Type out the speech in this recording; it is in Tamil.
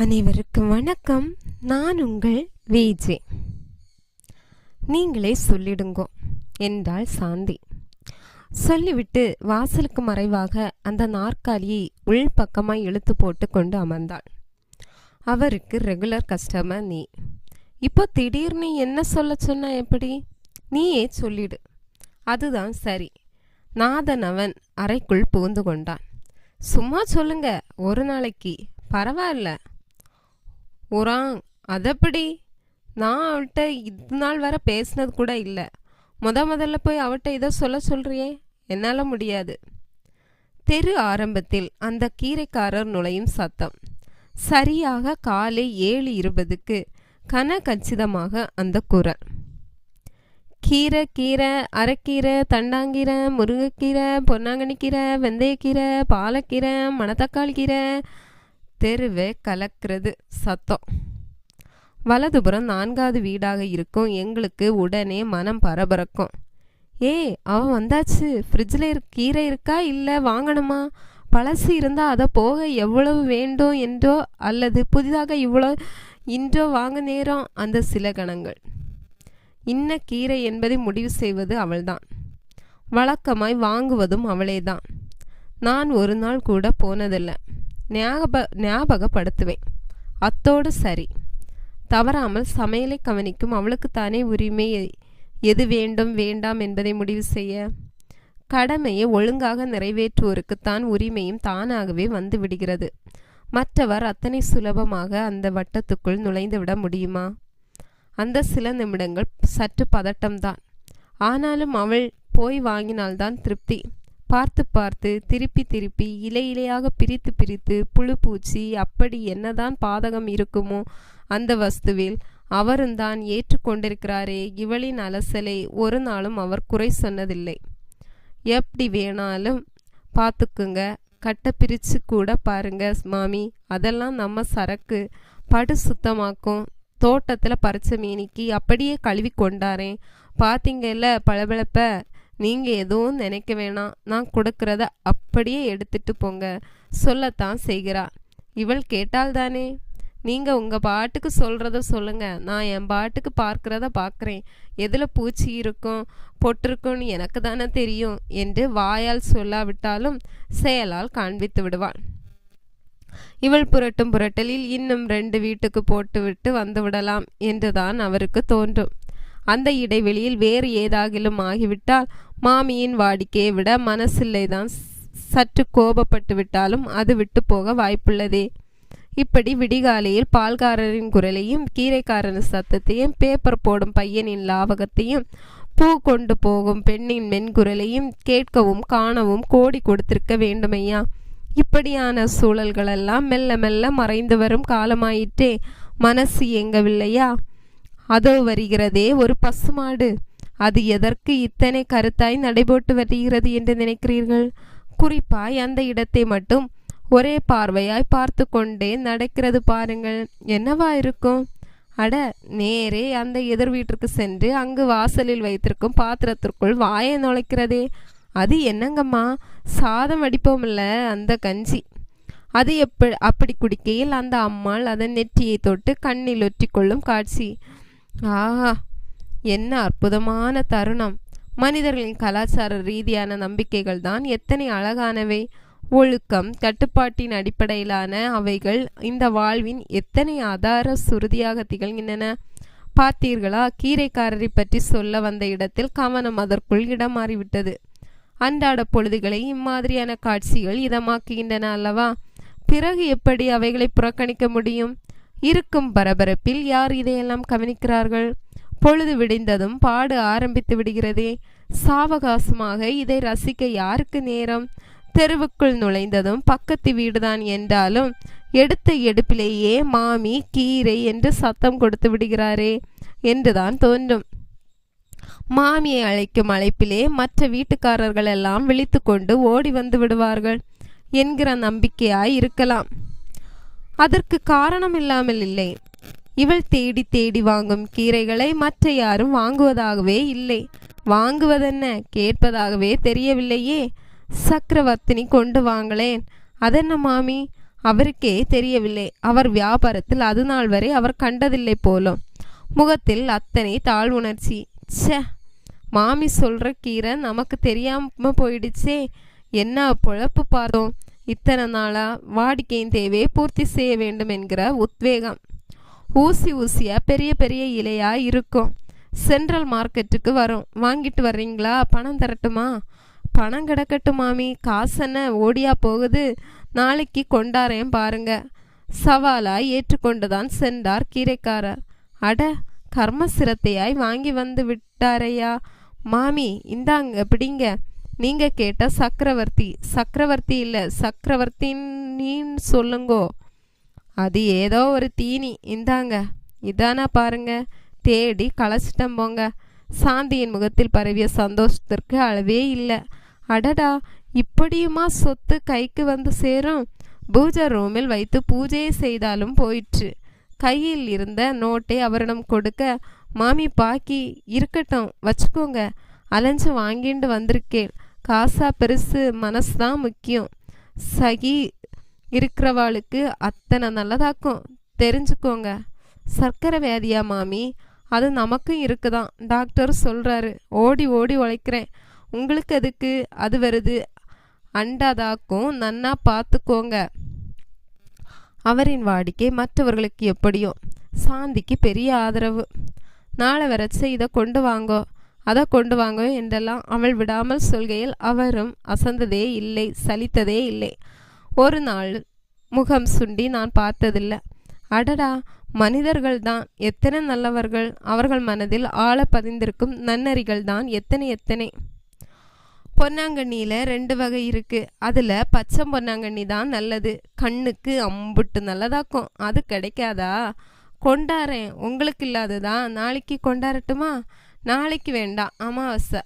அனைவருக்கும் வணக்கம். நான் உங்கள் விஜே. நீங்களே சொல்லிடுங்கோ என்றாள் சாந்தி. சொல்லிவிட்டு வாசலுக்கு மறைவாக அந்த நாற்காலியை உள் பக்கமாய் இழுத்து போட்டு கொண்டு அமர்ந்தாள். அவருக்கு ரெகுலர் கஸ்டமர் நீ. இப்போ திடீர்னு என்ன சொல்ல சொன்ன? எப்படி? நீயே சொல்லிடு. அதுதான் சரி. நாதன் அவன் அறைக்குள் புகுந்து கொண்டான். சும்மா சொல்லுங்க, ஒரு நாளைக்கு பரவாயில்ல. உராங், அதப்படி? நான் அவள்கிட்ட இது நாள் வர பேசினது கூட இல்லை. முதல்ல போய் அவள்கிட்ட இதை சொல்றியே, என்னால் முடியாது. தெரு ஆரம்பத்தில் அந்த கீரைக்காரர் நுழையும் சத்தம். சரியாக காலை 7:20 கச்சிதமாக அந்த குரல். கீரை, அரைக்கீரை, தண்டாங்கீரை, முருங்கைக்கீரை, பொன்னாங்கண்ணிக்கீரை, வெந்தயக்கீரை, பாலக்கீரை, மணத்தக்காளி கீரை. தெருவே கலக்கிறது சத்தம். வலதுபுறம் 4வது வீடாக இருக்கும் எங்களுக்கு உடனே மனம் பரபரக்கும். அவன் வந்தாச்சு. ஃப்ரிட்ஜில் கீரை இருக்கா, இல்லை வாங்கணுமா? பழசு இருந்தால் அதை போக எவ்வளவு வேண்டும் என்றோ அல்லது புதிதாக இவ்வளோ இன்றோ வாங்க நேரம். அந்த சில கணங்கள் இன்ன கீரை என்பதை முடிவு செய்வது அவள்தான். வழக்கமாய் வாங்குவதும் அவளேதான். நான் ஒரு நாள் கூட போனதில்லை. ஞாபகப்படுத்துவேன். அத்தோடு சரி. தவறாமல் சமையலை கவனிக்கும் அவளுக்குத்தானே உரிமை எது வேண்டும் வேண்டாம் என்பதை முடிவு செய்ய. கடமையை ஒழுங்காக நிறைவேற்றுவோருக்குத்தான் உரிமையும் தானாகவே வந்து விடுகிறது. மற்றவர் அத்தனை சுலபமாக அந்த வட்டத்துக்குள் நுழைந்துவிட முடியுமா? அந்த சில நிமிடங்கள் சற்று பதட்டம்தான். ஆனாலும் அவள் போய் வாங்கினால்தான் திருப்தி. பார்த்து திருப்பி இலையாக பிரித்து புழு பூச்சி அப்படி என்னதான் பாதகம் இருக்குமோ அந்த வஸ்துவில் அவருந்தான் ஏற்றுக்கொண்டிருக்கிறாரே. இவளின் அலசலை ஒரு நாளும் அவர் குறை சொன்னதில்லை. எப்படி வேணாலும் பார்த்துக்குங்க, கட்டை பிரித்து கூட பாருங்க மாமி, அதெல்லாம் நம்ம சரக்கு, படு சுத்தமாக்கும். தோட்டத்தில் பறிச்ச மீனிக்கு அப்படியே கழுவி கொண்டாரேன், பார்த்தீங்கல்ல பளபளப்ப. நீங்கள் எதுவும் நினைக்க வேணாம், நான் கொடுக்கறத அப்படியே எடுத்துட்டு போங்க சொல்லத்தான் செய்கிறா. இவள் கேட்டால்தானே. நீங்கள் உங்கள் பாட்டுக்கு சொல்கிறத சொல்லுங்க, நான் என் பாட்டுக்கு பார்க்குறத பார்க்குறேன். எதில் பூச்சி இருக்கும் பொட்டிருக்கும்னு எனக்கு தானே தெரியும் என்று வாயால் சொல்லாவிட்டாலும் செயலால் காண்பித்து விடுவாள். இவள் புரட்டும் புரட்டலில் இன்னும் 2 வீட்டுக்கு போட்டுவிட்டு வந்து விடலாம் என்றுதான் அவருக்கு தோன்றும். அந்த இடைவெளியில் வேறு ஏதாகிலும் ஆகிவிட்டால் மாமியின் வாடிக்கையை விட மனசில்லைதான் சற்று கோபப்பட்டு விட்டாலும் அது விட்டு போக வாய்ப்புள்ளதே. இப்படி விடிகாலையில் பால்காரரின் குரலையும் கீரைக்காரரின் சத்தத்தையும் பேப்பர் போடும் பையனின் லாவகத்தையும் பூ கொண்டு போகும் பெண்ணின் மென்குரலையும் கேட்கவும் காணவும் கோடி கொடுத்திருக்க வேண்டுமையா? இப்படியான சூழல்களெல்லாம் மெல்ல மெல்ல மறைந்து வரும் காலமாயிற்றே. மனசு எங்கவில்லையா? அதோ வருகிறதே ஒரு பசுமாடு. அது எதற்கு இத்தனை கருத்தாய் நடைபோட்டு வருகிறது என்று நினைக்கிறீர்கள்? குறிப்பாய் அந்த இடத்தை மட்டும் ஒரே பார்வையாய் பார்த்து கொண்டே நடக்கிறது பாருங்கள். என்னவா இருக்கும்? அட, நேரே அந்த எதிர் வீட்டிற்கு சென்று அங்கு வாசலில் வைத்திருக்கும் பாத்திரத்திற்குள் வாயை நுழைக்கிறதே. அது என்னங்கம்மா, சாதம் வடிப்போம்ல அந்த கஞ்சி. அது அப்படி குடிக்கையில் அந்த அம்மாள் அதன் நெற்றியை தொட்டு கண்ணில் ஒற்றி கொள்ளும் காட்சி. ஆஹா, என்ன அற்புதமான தருணம்! மனிதர்களின் கலாச்சார ரீதியான நம்பிக்கைகள் தான் எத்தனை அழகானவை. ஒழுக்கம், கட்டுப்பாட்டின் அடிப்படையிலான அவைகள் இந்த வாழ்வின் எத்தனை ஆதார சுருதியாக திகழ்கின்றன. பார்த்தீர்களா? கீரைக்காரரை பற்றி சொல்ல வந்த இடத்தில் கவனம் அதற்குள் இடம் மாறிவிட்டது. அன்றாட பொழுதுகளை இம்மாதிரியான காட்சிகள் இதமாக்குகின்றன அல்லவா? பிறகு எப்படி அவைகளை புறக்கணிக்க முடியும்? இருக்கும் பரபரப்பில் யார் இதையெல்லாம் கவனிக்கிறார்கள்? பொழுது விடிந்ததும் பாடு ஆரம்பித்து விடுகிறதே. சாவகாசமாக இதை ரசிக்க யாருக்கு நேரம்? தெருவுக்குள் நுழைந்ததும் பக்கத்து வீடுதான் என்றாலும் எடுத்த எடுப்பிலேயே மாமி கீரை என்று சத்தம் கொடுத்து விடுகிறாரே என்றுதான் தோன்றும். மாமியை அழைக்கும் அழைப்பிலே மற்ற வீட்டுக்காரர்கள் எல்லாம் விழித்து கொண்டு ஓடி வந்து விடுவார்கள் என்கிற நம்பிக்கையாய் இருக்கலாம். அதற்கு காரணம் இல்லாமல் இல்லை. இவள் தேடி தேடி வாங்கும் கீரைகளை மற்ற யாரும் வாங்குவதாகவே இல்லை. வாங்குவதென்ன, கேட்பதாகவே தெரியவில்லையே. சக்கரவர்த்தினி கொண்டு வாங்களேன். அதென்ன மாமி, அவருக்கே தெரியவில்லை. அவர் வியாபாரத்தில் அது நாள் வரை அவர் கண்டதில்லை போலும். முகத்தில் அத்தனை தாழ்வுணர்ச்சி. ச்சே, மாமி சொல்ற கீரை நமக்கு தெரியாம போயிடுச்சே. என்ன பொழப்பு பார்த்தோம். இத்தனை நாளா வாடிக்கையின் தேவையை பூர்த்தி செய்ய வேண்டும் என்கிற உத்வேகம். ஊசி ஊசியா பெரிய பெரிய இலையா இருக்கும். சென்ட்ரல் மார்க்கெட்டுக்கு வரும். வாங்கிட்டு வர்றீங்களா? பணம் தரட்டுமா? பணம் கிடக்கட்டும் மாமி, காசென்ன ஓடியா போகுது. நாளைக்கு கொண்டாரேன் பாருங்க. சவாலாய் ஏற்றுக்கொண்டுதான் சென்றார் கீரைக்காரர். அட, கர்ம சிரத்தையாய் வாங்கி வந்து விட்டாரையா. மாமி, இந்தாங்க பிடிங்க. நீங்க கேட்ட சக்கரவர்த்தி. சக்கரவர்த்தி இல்ல, சக்கரவர்த்தின்னு சொல்லுங்கோ. அது ஏதோ ஒரு தீனி. இந்தாங்க. இதானா பாருங்க. தேடி களைச்சிட்டம் போங்க. சாந்தியின் முகத்தில் பரவிய சந்தோஷத்திற்கு அளவே இல்லை. அடடா, இப்படியுமா சொத்து கைக்கு வந்து சேரும்? பூஜை ரூமில் வைத்து பூஜையை செய்தாலும் போயிற்று. கையில் இருந்த நோட்டை அவரிடம் கொடுக்க, மாமி பாக்கி இருக்கட்டும், வச்சுக்கோங்க. அலைஞ்சு வாங்கிட்டு வந்திருக்கேன். காசா பெருசு, மனசுதான் முக்கியம். சகி இருக்கிறவாளுக்கு அத்தனை நல்லதாக்கும், தெரிஞ்சுக்கோங்க. சர்க்கரை வியாதியா மாமி? அது நமக்கும் இருக்குதான். டாக்டர் சொல்கிறாரு. ஓடி ஓடி உழைக்கிறேன். உங்களுக்கு எதுக்கு? அது வருது. அண்டாதாக்கும், நன்னா பார்த்துக்கோங்க. அவரின் வாடிக்கை மற்றவர்களுக்கு எப்படியோ, சாந்திக்கு பெரிய ஆதரவு. நாளை வரைச்சு இதை கொண்டு வாங்கோ, அதை கொண்டு வாங்கோ என்றெல்லாம் அவள் விடாமல் சொல்கையில் அவரும் அசந்ததே இல்லை, சலித்ததே இல்லை. ஒரு நாள் முகம் சுண்டி நான் பார்த்ததில்லை. அடடா, மனிதர்கள்தான் எத்தனை நல்லவர்கள். அவர்கள் மனதில் ஆழ பதிந்திருக்கும் நன்னறிகள் தான் எத்தனை எத்தனை. பொன்னாங்கண்ணியில் 2 வகை இருக்கு. அதில் பச்சை பொன்னாங்கண்ணி தான் நல்லது. கண்ணுக்கு அம்புட்டு நல்லதாக்கும். அது கிடைக்காதா? கொண்டாரேன். உங்களுக்கு இல்லாததா? நாளைக்கு கொண்டாடட்டுமா? நாளைக்கு வேண்டாம், அமாவாசை.